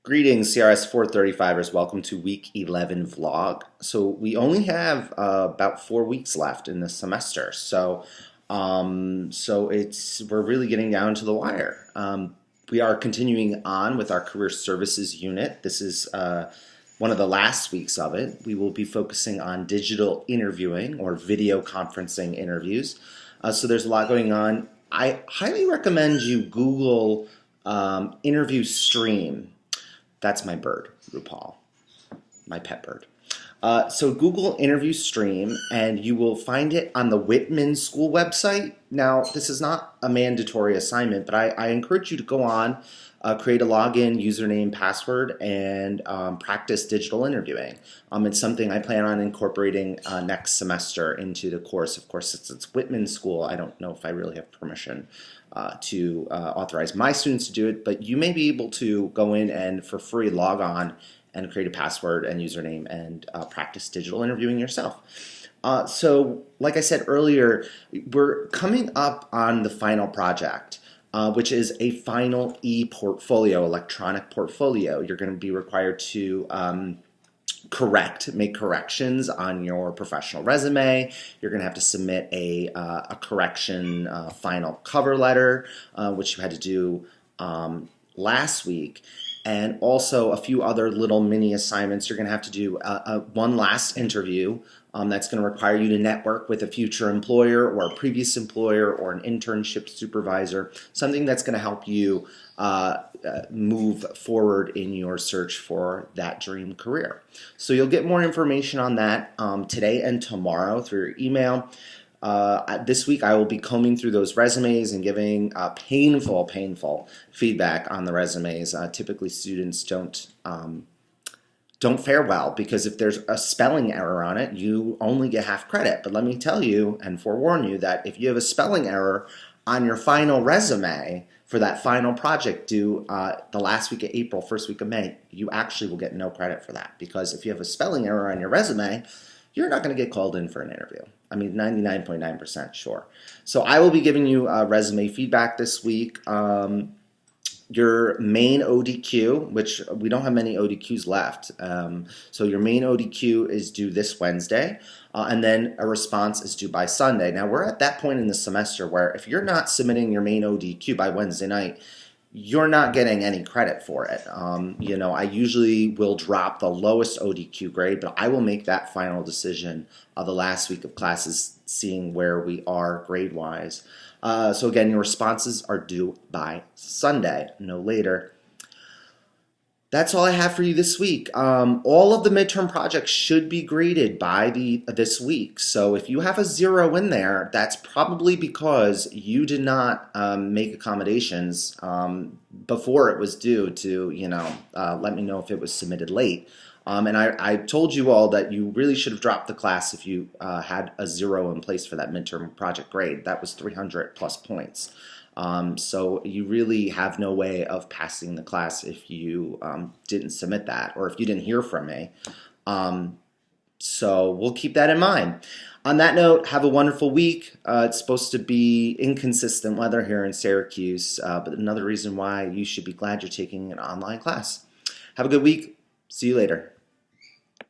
Greetings, CRS 435ers. Welcome to week 11 vlog. So we only have about 4 weeks left in the semester. So we're really getting down to the wire. We are continuing on with our career services unit. This is one of the last weeks of it. We will be focusing on digital interviewing or video conferencing interviews. So there's a lot going on. I highly recommend you Google interview stream. That's my bird, RuPaul, my pet bird. So Google Interview Stream, and you will find it on the Whitman School website. Now, this is not a mandatory assignment, but I encourage you to go on, create a login, username, password, and practice digital interviewing. It's something I plan on incorporating next semester into the course. Of course, since it's Whitman School, I don't know if I really have permission to authorize my students to do it, but you may be able to go in and for free log on and create a password and username and practice digital interviewing yourself. So like I said earlier, we're coming up on the final project, which is a final e-portfolio, electronic portfolio. You're going to be required to make corrections on your professional resume. You're going to have to submit a correction final cover letter, which you had to do last week, and also a few other little mini assignments. You're going to have to do one last interview that's going to require you to network with a future employer or a previous employer or an internship supervisor, something that's going to help you move forward in your search for that dream career. So you'll get more information on that today and tomorrow through your email. This week I will be combing through those resumes and giving painful feedback on the resumes. Typically students don't fare well because if there's a spelling error on it, you only get half credit. But let me tell you and forewarn you that if you have a spelling error on your final resume for that final project due the last week of April, first week of May, you actually will get no credit for that, because if you have a spelling error on your resume, you're not going to get called in for an interview. I mean, 99.9% sure. So I will be giving you resume feedback this week. Your main ODQ, which we don't have many ODQs left, so your main ODQ is due this Wednesday, and then a response is due by Sunday. Now we're at that point in the semester where if you're not submitting your main ODQ by Wednesday night, you're not getting any credit for it. You know, I usually will drop the lowest ODQ grade, but I will make that final decision the last week of classes, seeing where we are grade-wise. So again, your responses are due by Sunday, no later. That's all I have for you this week. All of the midterm projects should be graded by this week. So if you have a 0 in there, that's probably because you did not make accommodations before it was due to, let me know if it was submitted late. And I told you all that you really should have dropped the class if you had a 0 in place for that midterm project grade. That was 300 plus points. So you really have no way of passing the class if you didn't submit that, or if you didn't hear from me. So we'll keep that in mind. On that note, have a wonderful week. It's supposed to be inconsistent weather here in Syracuse, but another reason why you should be glad you're taking an online class. Have a good week. See you later.